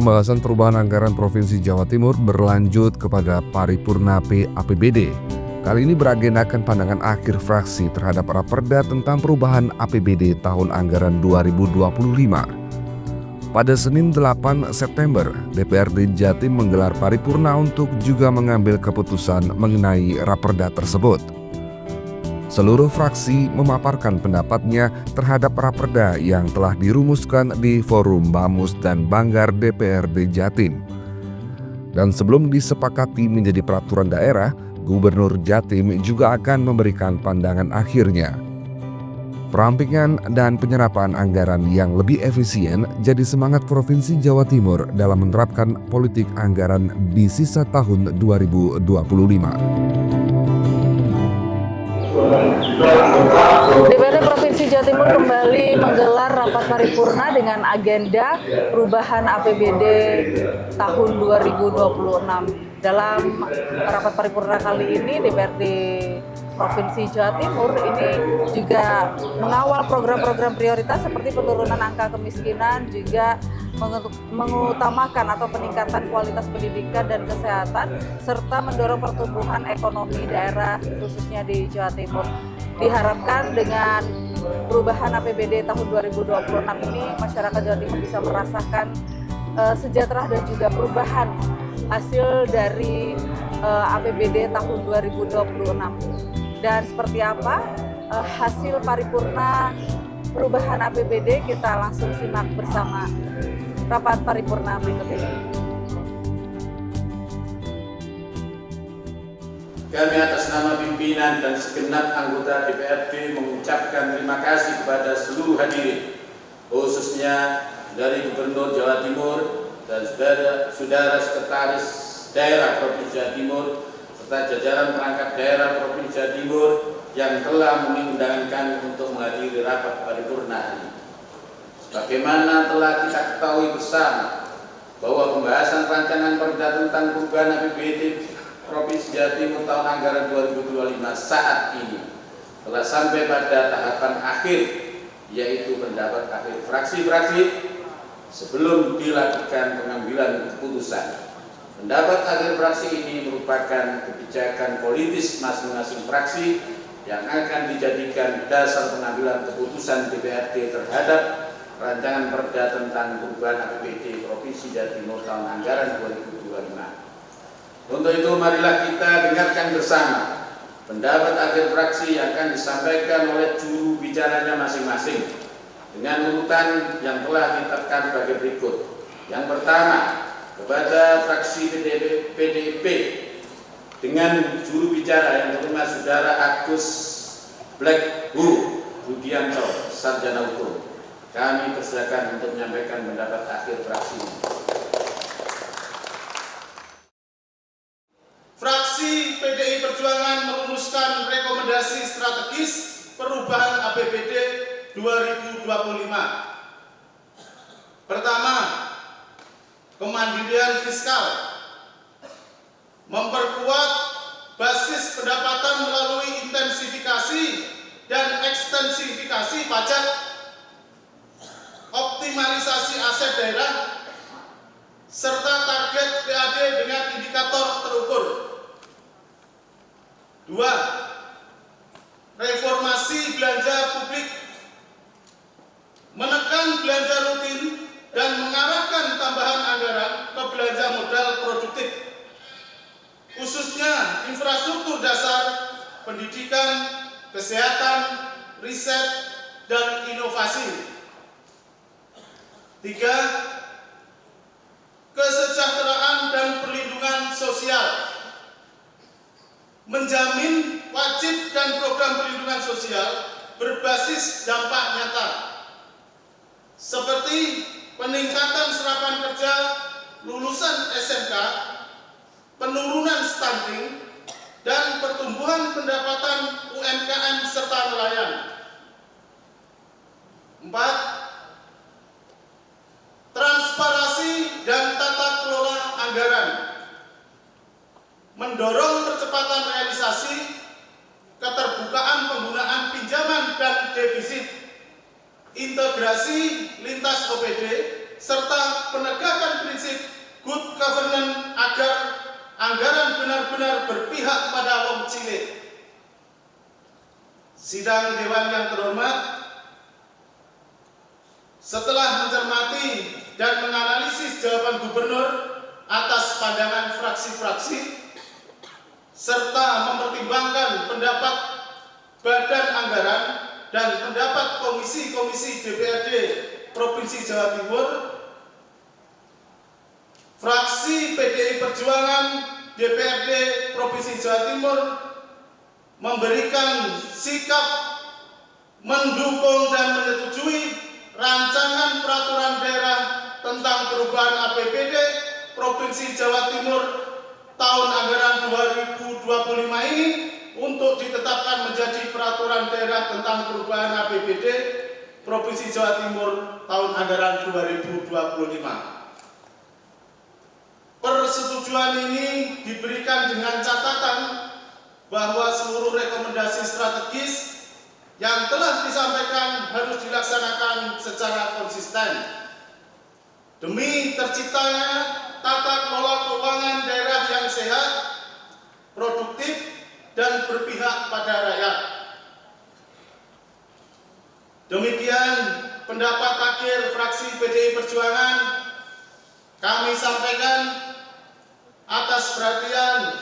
pembahasan perubahan anggaran Provinsi Jawa Timur berlanjut kepada paripurna APBD. Kali ini beragendakan pandangan akhir fraksi terhadap Raperda tentang perubahan APBD tahun anggaran 2025. Pada Senin 8 September, DPRD Jatim menggelar paripurna untuk juga mengambil keputusan mengenai Raperda tersebut. Seluruh fraksi memaparkan pendapatnya terhadap Raperda yang telah dirumuskan di Forum Bamus dan Banggar DPRD Jatim. Dan sebelum disepakati menjadi peraturan daerah, Gubernur Jatim juga akan memberikan pandangan akhirnya. Perampingan dan penyerapan anggaran yang lebih efisien jadi semangat Provinsi Jawa Timur dalam menerapkan politik anggaran di sisa tahun 2025. DPRD Provinsi Jawa Timur kembali menggelar rapat paripurna dengan agenda perubahan APBD tahun 2026. Dalam rapat paripurna kali ini, DPRD Provinsi Jawa Timur ini juga mengawal program-program prioritas seperti penurunan angka kemiskinan, juga mengutamakan atau peningkatan kualitas pendidikan dan kesehatan, serta mendorong pertumbuhan ekonomi daerah khususnya di Jawa Timur. Diharapkan dengan perubahan APBD tahun 2026 ini masyarakat Jawa Timur bisa merasakan sejahtera dan juga perubahan hasil dari APBD tahun 2026. Dan seperti apa hasil paripurna perubahan APBD, kita langsung simak bersama rapat paripurna berikut ini. Kami atas nama pimpinan dan segenap anggota DPRD mengucapkan terima kasih kepada seluruh hadirin, khususnya dari Gubernur Jawa Timur dan saudara sekretaris daerah Provinsi Jawa Timur serta jajaran perangkat daerah Provinsi Jawa Timur yang telah mengundang kami untuk menghadiri rapat paripurna ini. Sebagaimana telah kita ketahui bersama bahwa pembahasan rancangan perda tentang perubahan APBD Provinsi Jawa Timur tahun anggaran 2025 saat ini telah sampai pada tahapan akhir, yaitu pendapat akhir fraksi-fraksi sebelum dilakukan pengambilan keputusan. Pendapat akhir fraksi ini merupakan kebijakan politis masing-masing fraksi yang akan dijadikan dasar pengambilan keputusan DPRD terhadap rancangan perda tentang perubahan APBD Provinsi Jawa Timur tahun anggaran 2025. Untuk itu marilah kita dengarkan bersama pendapat akhir fraksi yang akan disampaikan oleh juru bicaranya masing-masing dengan urutan yang telah ditetapkan sebagai berikut. Yang pertama, kepada fraksi PDIP dengan juru bicara yang bernama Saudara Agus Blackburn Rudianto, Sarjana Hukum. Kami persilakan untuk menyampaikan pendapat akhir fraksi. Fraksi PDI Perjuangan merumuskan rekomendasi strategis perubahan APBD 2025. Pertama, kemandirian fiskal, memperkuat basis pendapatan melalui intensifikasi dan ekstensifikasi pajak, optimalisasi aset daerah, serta target PAD dengan indikator terukur. 2. Reformasi belanja publik, menekan belanja rutin dan mengarahkan tambahan anggaran ke belanja modal produktif, khususnya infrastruktur dasar, pendidikan, kesehatan, riset, dan inovasi. 3. Kesejahteraan dan perlindungan sosial, menjamin wajib dan program perlindungan sosial berbasis dampak nyata, seperti peningkatan serapan kerja lulusan SMK, penurunan stunting, dan pertumbuhan pendapatan UMKM serta nelayan. 4. Transparansi dan tata kelola anggaran, mendorong percepatan realisasi, keterbukaan penggunaan pinjaman dan defisit, integrasi lintas OPD, serta penegakan prinsip good governance agar anggaran benar-benar berpihak pada wong cilik. Sidang Dewan yang terhormat, setelah mencermati dan menganalisis jawaban Gubernur atas pandangan fraksi-fraksi, serta mempertimbangkan pendapat Badan Anggaran dan pendapat komisi-komisi DPRD Provinsi Jawa Timur, fraksi PDI Perjuangan DPRD Provinsi Jawa Timur memberikan sikap mendukung dan menyetujui rancangan peraturan daerah tentang perubahan APBD Provinsi Jawa Timur tahun anggaran 2025 ini untuk ditetapkan menjadi peraturan daerah tentang perubahan APBD Provinsi Jawa Timur tahun anggaran 2025. Persetujuan ini diberikan dengan catatan bahwa seluruh rekomendasi strategis yang telah disampaikan harus dilaksanakan secara konsisten demi terciptanya tata kelola keuangan daerah yang sehat, produktif, dan berpihak pada rakyat. Demikian pendapat akhir fraksi PDI Perjuangan kami sampaikan. Atas perhatian,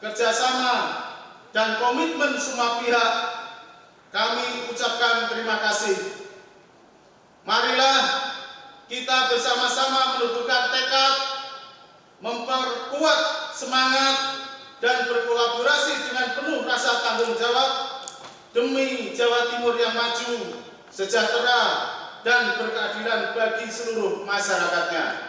kerjasama, dan komitmen semua pihak, kami ucapkan terima kasih. Marilah kita bersama-sama menumbuhkan tekad, memperkuat semangat, dan berkolaborasi dengan penuh rasa tanggung jawab demi Jawa Timur yang maju, sejahtera, dan berkeadilan bagi seluruh masyarakatnya.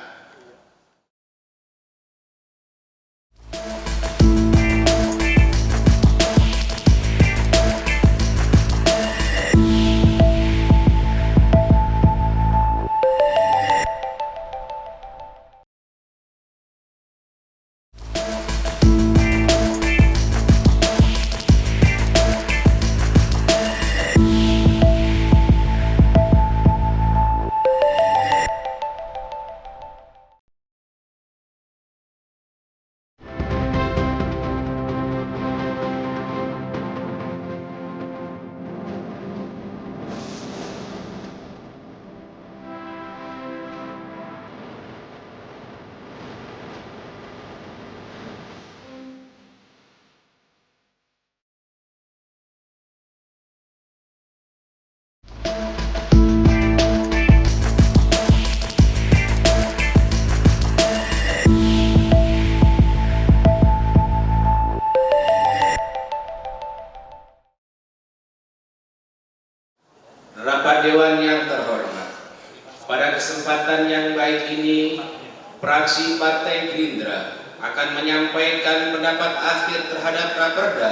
Rapat Dewan yang terhormat, pada kesempatan yang baik ini, fraksi Partai Gerindra akan menyampaikan pendapat akhir terhadap Raperda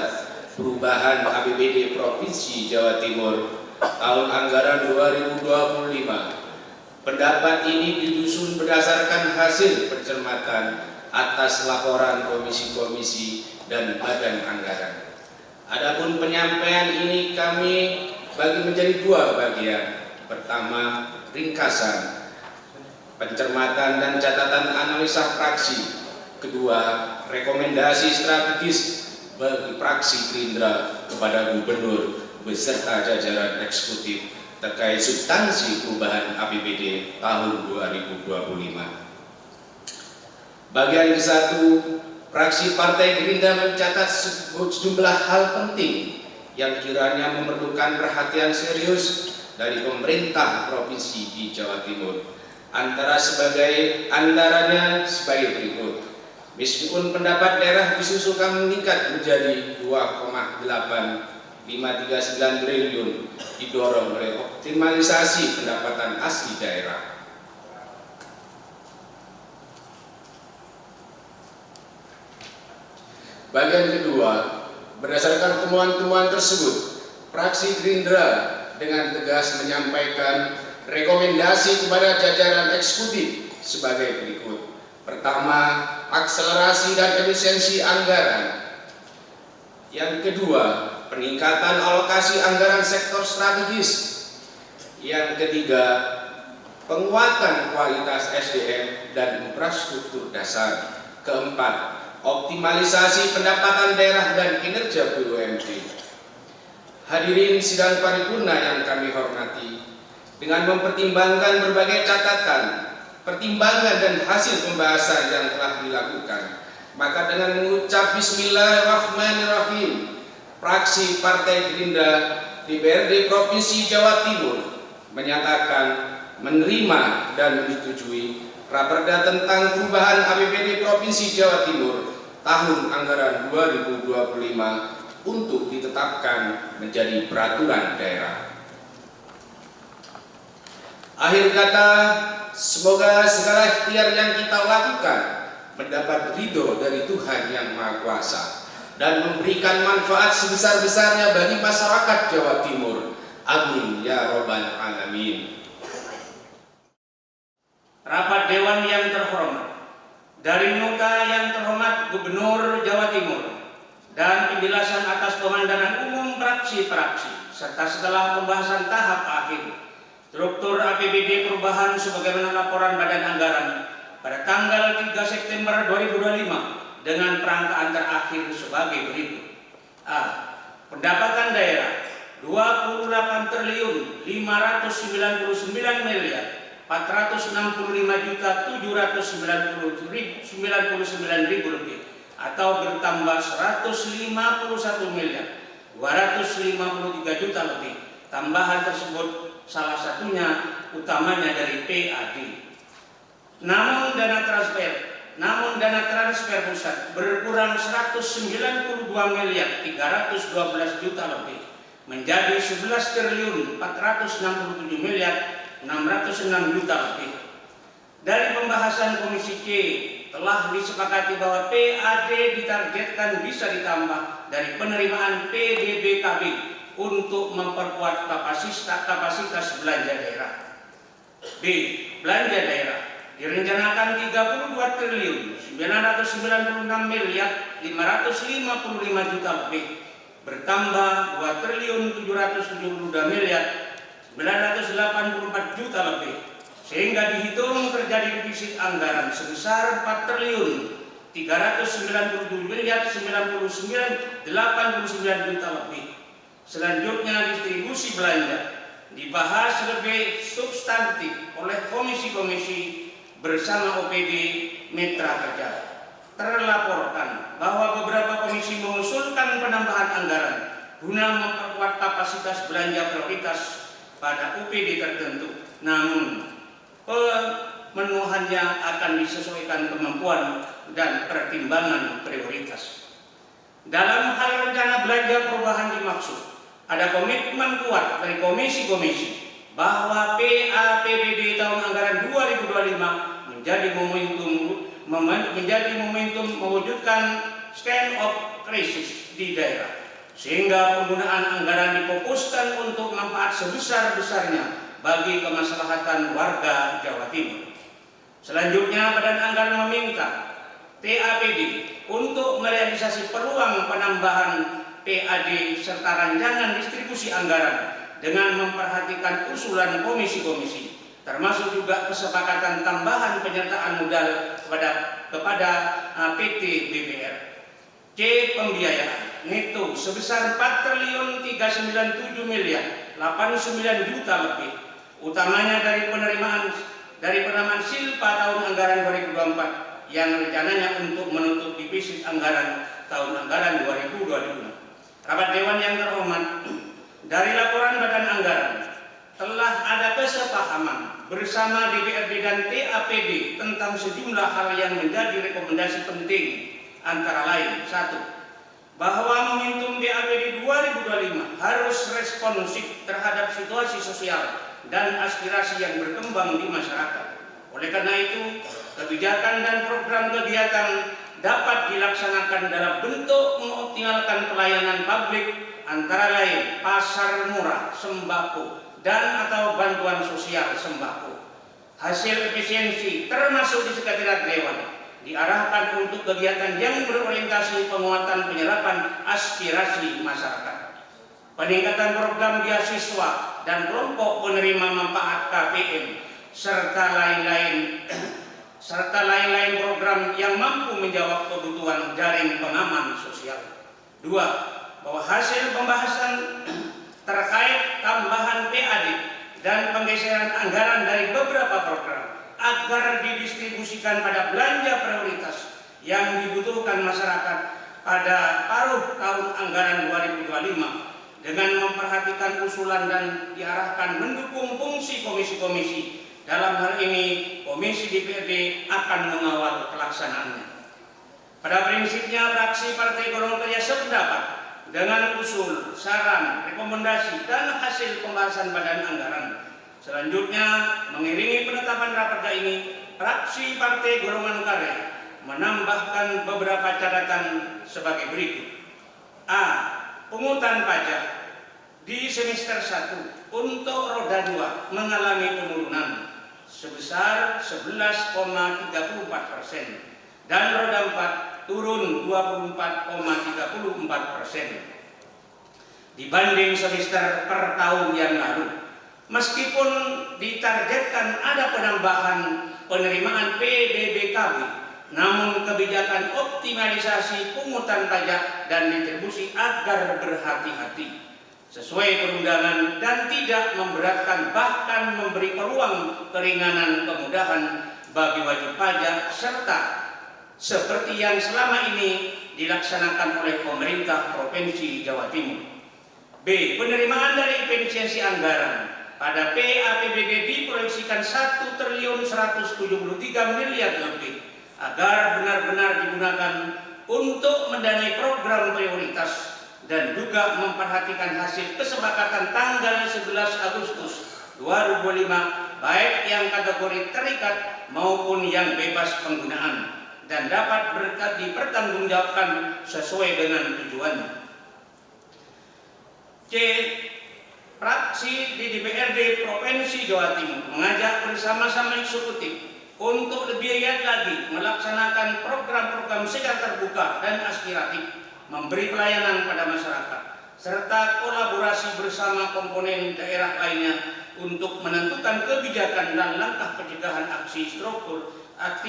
Perubahan APBD Provinsi Jawa Timur tahun anggaran 2025. Pendapat ini disusun berdasarkan hasil pencermatan atas laporan komisi-komisi dan badan anggaran. Adapun penyampaian ini kami bagi menjadi dua bagian. Pertama, ringkasan, pencermatan dan catatan analisa fraksi. Kedua, rekomendasi strategis bagi fraksi Gerindra kepada Gubernur beserta jajaran eksekutif terkait substansi perubahan APBD tahun 2025. Bagian ke-1, fraksi Partai Gerindra mencatat sejumlah hal penting yang kiranya memerlukan perhatian serius dari pemerintah provinsi di Jawa Timur. Antaranya sebagai berikut. Meskipun pendapat daerah disusulkan meningkat menjadi 2,8539 triliun, didorong oleh optimalisasi pendapatan asli daerah. Bagian kedua, berdasarkan temuan-temuan tersebut, fraksi Gerindra dengan tegas menyampaikan rekomendasi kepada jajaran eksekutif sebagai berikut. Pertama, akselerasi dan efisiensi anggaran. Yang kedua, peningkatan alokasi anggaran sektor strategis. Yang ketiga, penguatan kualitas SDM dan infrastruktur dasar. Keempat, optimalisasi pendapatan daerah dan kinerja BUMD. Hadirin sidang paripurna yang kami hormati, dengan mempertimbangkan berbagai catatan, pertimbangan dan hasil pembahasan yang telah dilakukan, maka dengan mengucap Bismillahirrahmanirrahim, fraksi Partai Gerindra DPRD Provinsi Jawa Timur menyatakan menerima dan menyetujui Raperda tentang perubahan APBD Provinsi Jawa Timur tahun anggaran 2025 untuk ditetapkan menjadi peraturan daerah. Akhir kata, semoga segala ikhtiar yang kita lakukan mendapat ridho dari Tuhan Yang Maha Kuasa dan memberikan manfaat sebesar-besarnya bagi masyarakat Jawa Timur. Amin ya Rabbal Alamin. Rapat Dewan yang terhormat, dari nota yang terhormat Gubernur Jawa Timur dan penjelasan atas pemandangan umum praksi-praksi, serta setelah pembahasan tahap akhir struktur APBD perubahan sebagaimana laporan Badan Anggaran pada tanggal 3 September 2025 dengan perangkaan terakhir sebagai berikut. A. Pendapatan daerah 28 triliun 599 miliar 465.799.000 lebih atau bertambah 151 miliar 253 juta lebih. Tambahan tersebut salah satunya utamanya dari PAD. Namun dana transfer pusat berkurang 192 miliar 312 juta lebih menjadi 11 triliun 467 miliar 606 juta lebih. Dari pembahasan Komisi C telah disepakati bahwa PAD ditargetkan bisa ditambah dari penerimaan PDBKB untuk memperkuat kapasitas belanja daerah. B. Belanja daerah direncanakan 32 triliun 996 miliar 555 juta lebih bertambah 2 triliun 772 miliar 984 juta lebih, sehingga dihitung terjadi defisit anggaran sebesar 4 triliun 397 miliar 89 juta lebih. Selanjutnya, distribusi belanja dibahas lebih substantif oleh komisi-komisi bersama OPD Mitra Kerja. Terlaporkan bahwa beberapa komisi mengusulkan penambahan anggaran guna memperkuat kapasitas belanja prioritas pada OPD tertentu. Namun, pemenuhannya akan disesuaikan kemampuan dan pertimbangan prioritas. Dalam hal rencana belanja perubahan dimaksud ada komitmen kuat dari komisi-komisi bahwa PAPBD tahun anggaran 2025 menjadi momentum mewujudkan stand of crisis di daerah, sehingga penggunaan anggaran difokuskan untuk manfaat sebesar-besarnya bagi kemaslahatan warga Jawa Timur. Selanjutnya, Badan Anggaran meminta TAPD untuk merealisasi peluang penambahan PAD serta rancangan distribusi anggaran dengan memperhatikan usulan komisi-komisi, termasuk juga kesepakatan tambahan penyertaan modal kepada PT BPR. C. Pembiayaan neto sebesar 4 triliun 397 miliar 89 juta lebih, utamanya dari penerimaan silpa tahun anggaran 2024 yang rencananya untuk menutup defisit anggaran tahun anggaran 2025. Rapat Dewan yang terhormat, dari laporan Badan Anggaran telah ada kesepahaman bersama DPRD dan TAPD tentang sejumlah hal yang menjadi rekomendasi penting, antara lain: 1. Bahwa momentum BAPD 2025 harus responsif terhadap situasi sosial dan aspirasi yang berkembang di masyarakat. Oleh karena itu, kebijakan dan program kegiatan dapat dilaksanakan dalam bentuk mengoptimalkan pelayanan publik, antara lain pasar murah sembako dan atau bantuan sosial sembako. Hasil efisiensi termasuk di sekretariat Dewan diarahkan untuk kegiatan yang berorientasi penguatan penyerapan aspirasi masyarakat, peningkatan program beasiswa dan kelompok penerima manfaat KPM, serta lain-lain program yang mampu menjawab kebutuhan jaring pengaman sosial. 2. Bahwa hasil pembahasan terkait tambahan PAD dan penggeseran anggaran dari beberapa program agar didistribusikan pada belanja prioritas yang dibutuhkan masyarakat pada paruh tahun anggaran 2025 dengan memperhatikan usulan dan diarahkan mendukung fungsi komisi-komisi. Dalam hal ini, Komisi DPRD akan mengawal pelaksanaannya. Pada prinsipnya, fraksi Partai Golongan Karya sependapat dengan usul, saran, rekomendasi, dan hasil pembahasan badan anggaran. Selanjutnya, mengiringi penetapan raperda ini, fraksi Partai Golongan Karya menambahkan beberapa catatan sebagai berikut. A. Pungutan pajak di semester 1 untuk roda 2 mengalami penurunan sebesar 11,34% dan roda 4 turun 24,34% dibanding semester per tahun yang lalu. Meskipun ditargetkan ada penambahan penerimaan PBBKB, namun kebijakan optimalisasi pungutan pajak dan distribusi agar berhati-hati sesuai perundangan dan tidak memberatkan, bahkan memberi peluang keringanan kemudahan bagi wajib pajak, serta seperti yang selama ini dilaksanakan oleh pemerintah Provinsi Jawa Timur. B. Penerimaan dari efisiensi anggaran pada PAPBD diproyeksikan 1.173 miliar lebih agar benar-benar digunakan untuk mendanai program prioritas dan juga memperhatikan hasil kesepakatan tanggal 11 Agustus 2005 baik yang kategori terikat maupun yang bebas penggunaan dan dapat dipertanggungjawabkan sesuai dengan tujuannya. C. Fraksi di DPRD Provinsi Jawa Timur mengajak bersama-sama eksekutif untuk lebih giat lagi melaksanakan program-program secara terbuka dan aspiratif, memberi pelayanan pada masyarakat, serta kolaborasi bersama komponen daerah lainnya untuk menentukan kebijakan dan langkah pencegahan aksi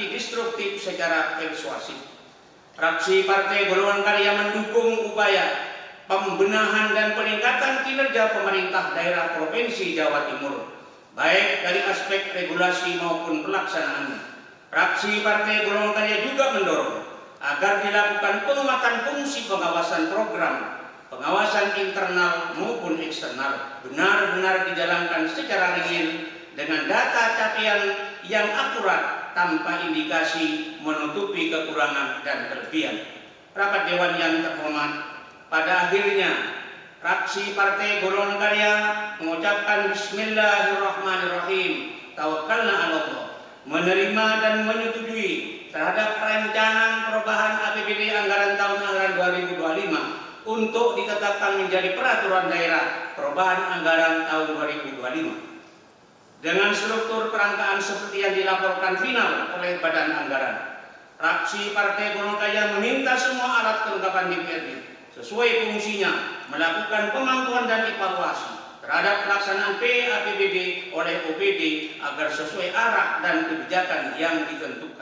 destruktif secara persuasif. Fraksi Partai Golongan Karya mendukung upaya pembenahan dan peningkatan kinerja pemerintah daerah Provinsi Jawa Timur, baik dari aspek regulasi maupun pelaksanaannya. Fraksi Partai Golongan Karya juga mendorong agar dilakukan penguatan fungsi pengawasan program, pengawasan internal maupun eksternal benar-benar dijalankan secara real dengan data capaian yang akurat tanpa indikasi menutupi kekurangan dan kelebihan. Rapat Dewan yang terhormat, pada akhirnya fraksi Partai Golongan Karya mengucapkan Bismillahirrahmanirrahim, tawakkalna 'ala Allah, menerima dan menyetujui terhadap perencanaan perubahan APBD anggaran tahun anggaran 2025 untuk ditetapkan menjadi peraturan daerah perubahan anggaran tahun 2025 dengan struktur perangkaan seperti yang dilaporkan final oleh Badan Anggaran. Fraksi Partai Golongan Karya meminta semua alat kelengkapan DPRD sesuai fungsinya melakukan pemantauan dan evaluasi terhadap pelaksanaan PAPBD oleh OPD agar sesuai arah dan kebijakan yang ditentukan.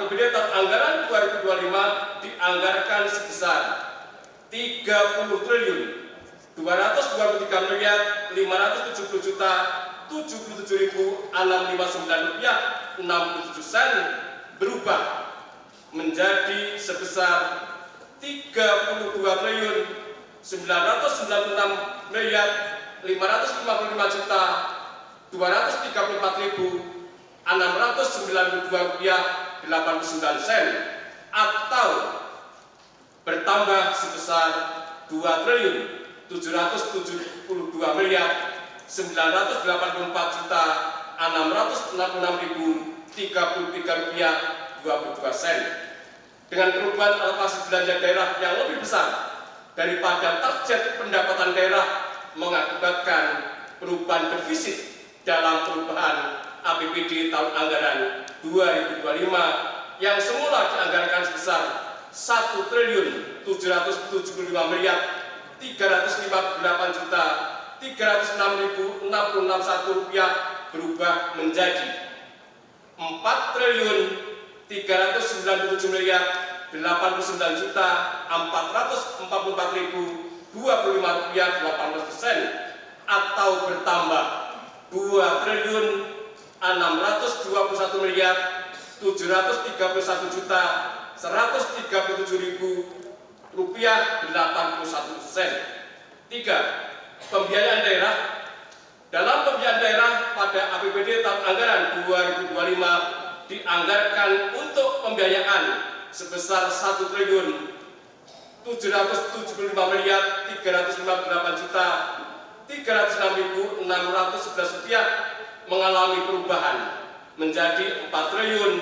APBD tahun anggaran 2025 dianggarkan sebesar 30 triliun 223 miliar 570 juta 77.659 rupiah 67 sen berubah menjadi sebesar 32 triliun 996 miliar 555 juta 234.692 rupiah 89 sen atau bertambah sebesar 2 triliun 772 miliar 984 juta 666.033 rupiah 22 sen. Dengan perubahan alokasi belanja daerah yang lebih besar daripada target pendapatan daerah mengakibatkan perubahan defisit dalam perubahan APBD tahun anggaran 2025 yang semula dianggarkan sebesar 1 triliun 775 miliar 358 juta 306.661 rupiah berubah menjadi 4 triliun 397 miliar 89 juta 444.025 rupiah 18 sen atau bertambah 2 triliun 621 miliar 731 juta 137.000 rupiah 81 sen. 3. Pembiayaan daerah. Dalam pembiayaan daerah pada APBD tahun anggaran 2025 dianggarkan untuk pembiayaan sebesar 1 triliun 775 miliar 358 juta 306.611 rupiah mengalami perubahan menjadi 4 triliun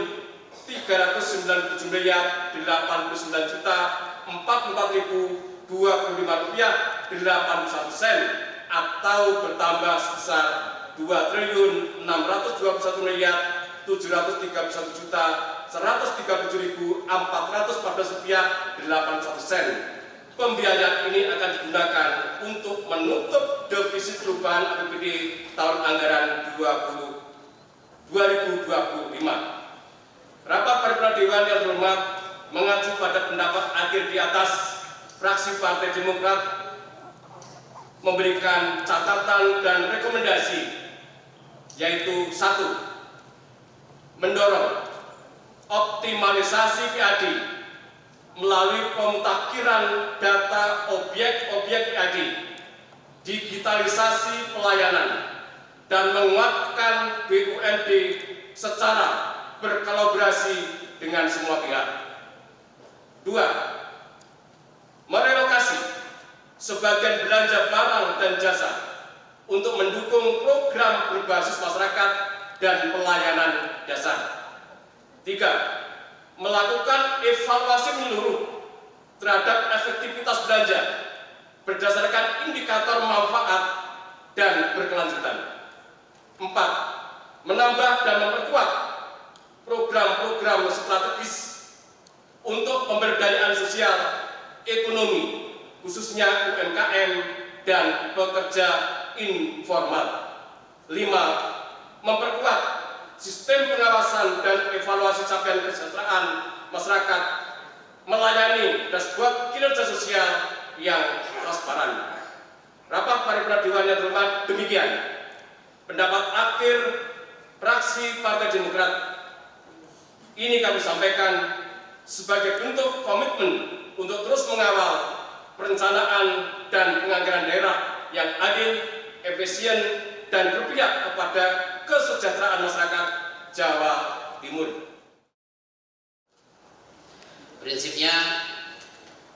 397 miliar 89 juta 44.025 rupiah 81 sen atau bertambah sebesar 2 triliun 621 miliar 731 juta 137.414 rupiah 81 sen. Pembiayaan ini akan digunakan untuk menutup defisit perubahan APBD tahun anggaran 2025. Rapat Paripurna Dewan yang terhormat mengacu pada pendapat akhir di atas, fraksi Partai Demokrat memberikan catatan dan rekomendasi, yaitu 1. Mendorong optimalisasi PAD melalui pemutakhiran data objek-objek PAD, digitalisasi pelayanan, dan menguatkan BUMD secara berkolaborasi dengan semua pihak. 2. Merelokasi sebagian belanja barang dan jasa untuk mendukung program berbasis masyarakat dan pelayanan dasar. 3. Melakukan evaluasi menyeluruh terhadap efektivitas belanja berdasarkan indikator manfaat dan berkelanjutan. 4. Menambah dan memperkuat program-program strategis untuk pemberdayaan sosial ekonomi, khususnya UMKM dan pekerja informal. 5. Memperkuat sistem pengawasan dan evaluasi capaian kesejahteraan masyarakat melayani dashboard kinerja sosial yang transparan. Rapat Paripurna Dewan yang terhormat, demikian pendapat akhir fraksi Partai Demokrat. Ini kami sampaikan sebagai bentuk komitmen untuk terus mengawal perencanaan dan penganggaran daerah yang adil, efisien, dan berpihak kepada kesejahteraan masyarakat Jawa Timur. Prinsipnya,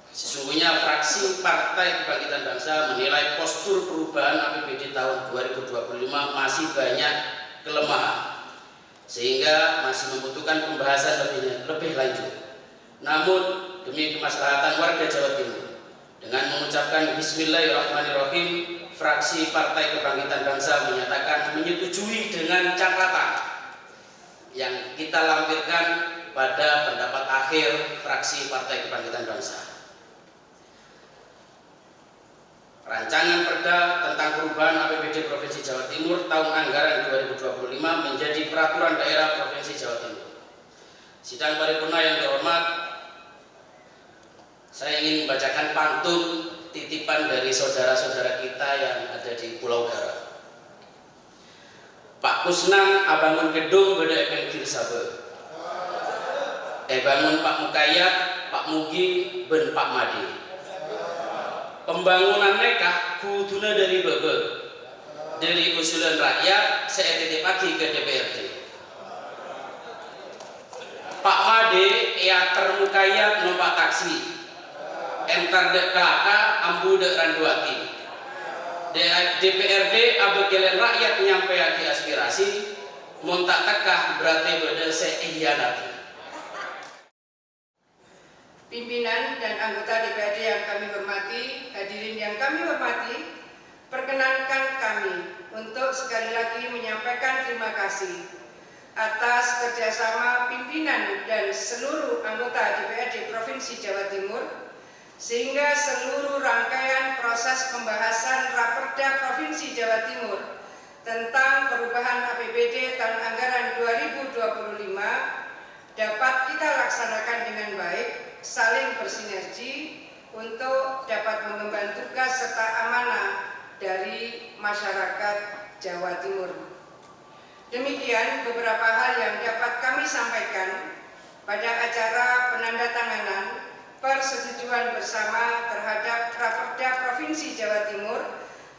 sesungguhnya fraksi Partai Kebangkitan Bangsa menilai postur perubahan APBD tahun 2025 masih banyak kelemahan, sehingga masih membutuhkan pembahasan lebih lanjut. Namun, demi kemaslahatan warga Jawa Timur, dengan mengucapkan Bismillahirrahmanirrahim, fraksi Partai Kebangkitan Bangsa menyatakan menyetujui dengan catatan yang kita lampirkan pada pendapat akhir fraksi Partai Kebangkitan Bangsa. Rancangan Perda tentang perubahan APBD Provinsi Jawa Timur tahun anggaran 2025 menjadi peraturan daerah Provinsi Jawa Timur. Sidang paripurna yang terhormat, saya ingin membacakan pantun titipan dari saudara-saudara kita yang ada di Pulau Garam. Pak Kusnang abangun gedung beda epeng sabe. Bangun Pak Mukayat, Pak Mugi, ben Pak Madi. Pembangunan mereka kuduna dari bebe, dari usulan rakyat saya titipaki ke DPRD. Pak Made ya termukayat numpak taksi, entar dek kelaka ambu dek randuaki. DPRD abekelen rakyat menyampaikan aspirasi, montak tekah berarti beda seihianati. Pimpinan dan anggota DPRD yang kami hormati, hadirin yang kami hormati, perkenankan kami untuk sekali lagi menyampaikan terima kasih atas kerjasama pimpinan dan seluruh anggota DPRD Provinsi Jawa Timur, sehingga seluruh rangkaian proses pembahasan Raperda Provinsi Jawa Timur tentang perubahan APBD tahun anggaran 2025 dapat kita laksanakan dengan baik, saling bersinergi untuk dapat mengemban tugas serta amanah dari masyarakat Jawa Timur. Demikian beberapa hal yang dapat kami sampaikan pada acara penandatanganan persetujuan bersama terhadap Raperda Provinsi Jawa Timur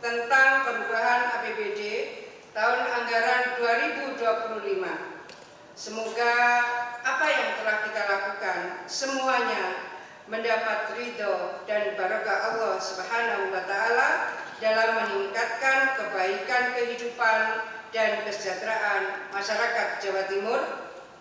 tentang perubahan APBD tahun anggaran 2025. Semoga apa yang telah kita lakukan semuanya mendapat ridho dan barokah Allah Subhanahu wa Ta'ala dalam meningkatkan kebaikan kehidupan dan kesejahteraan masyarakat Jawa Timur,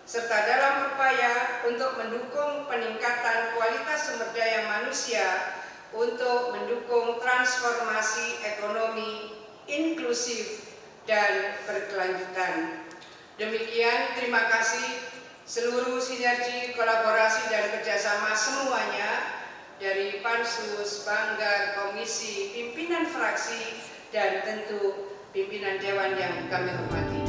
serta dalam upaya untuk mendukung peningkatan kualitas sumber daya manusia untuk mendukung transformasi ekonomi inklusif dan berkelanjutan. Demikian, terima kasih seluruh sinergi, kolaborasi, dan kerjasama semuanya dari Pansus, Banggar, Komisi, pimpinan fraksi, dan tentu pimpinan Dewan yang kami hormati.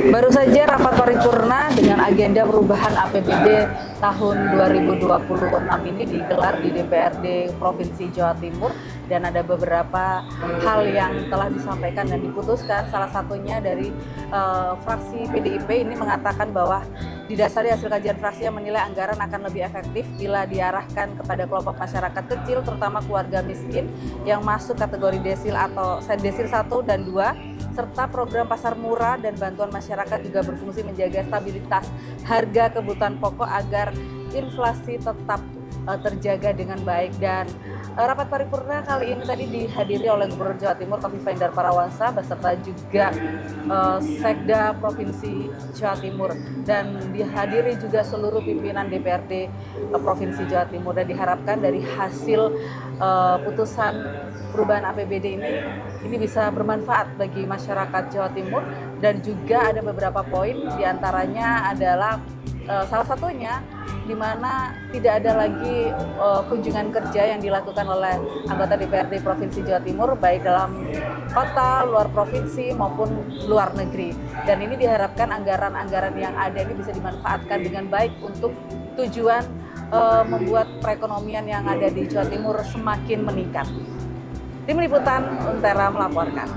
Baru saja rapat paripurna dengan agenda perubahan APBD tahun 2026 ini digelar di DPRD Provinsi Jawa Timur, dan ada beberapa hal yang telah disampaikan dan diputuskan. Salah satunya dari fraksi PDIP ini mengatakan bahwa didasari hasil kajian fraksi yang menilai anggaran akan lebih efektif bila diarahkan kepada kelompok masyarakat kecil, terutama keluarga miskin yang masuk kategori desil atau desil 1 dan 2, serta program pasar murah dan bantuan masyarakat juga berfungsi menjaga stabilitas harga kebutuhan pokok agar inflasi tetap terjaga dengan baik. Dan rapat paripurna kali ini tadi dihadiri oleh Gubernur Jawa Timur Kofifa Indar Parawansa beserta juga Sekda Provinsi Jawa Timur, dan dihadiri juga seluruh pimpinan DPRD Provinsi Jawa Timur. Dan diharapkan dari hasil putusan perubahan APBD ini bisa bermanfaat bagi masyarakat Jawa Timur, dan juga ada beberapa poin diantaranya adalah salah satunya di mana tidak ada lagi kunjungan kerja yang dilakukan oleh anggota DPRD Provinsi Jawa Timur baik dalam kota, luar provinsi maupun luar negeri. Dan ini diharapkan anggaran-anggaran yang ada ini bisa dimanfaatkan dengan baik untuk tujuan membuat perekonomian yang ada di Jawa Timur semakin meningkat. Tim Liputan Untera melaporkan.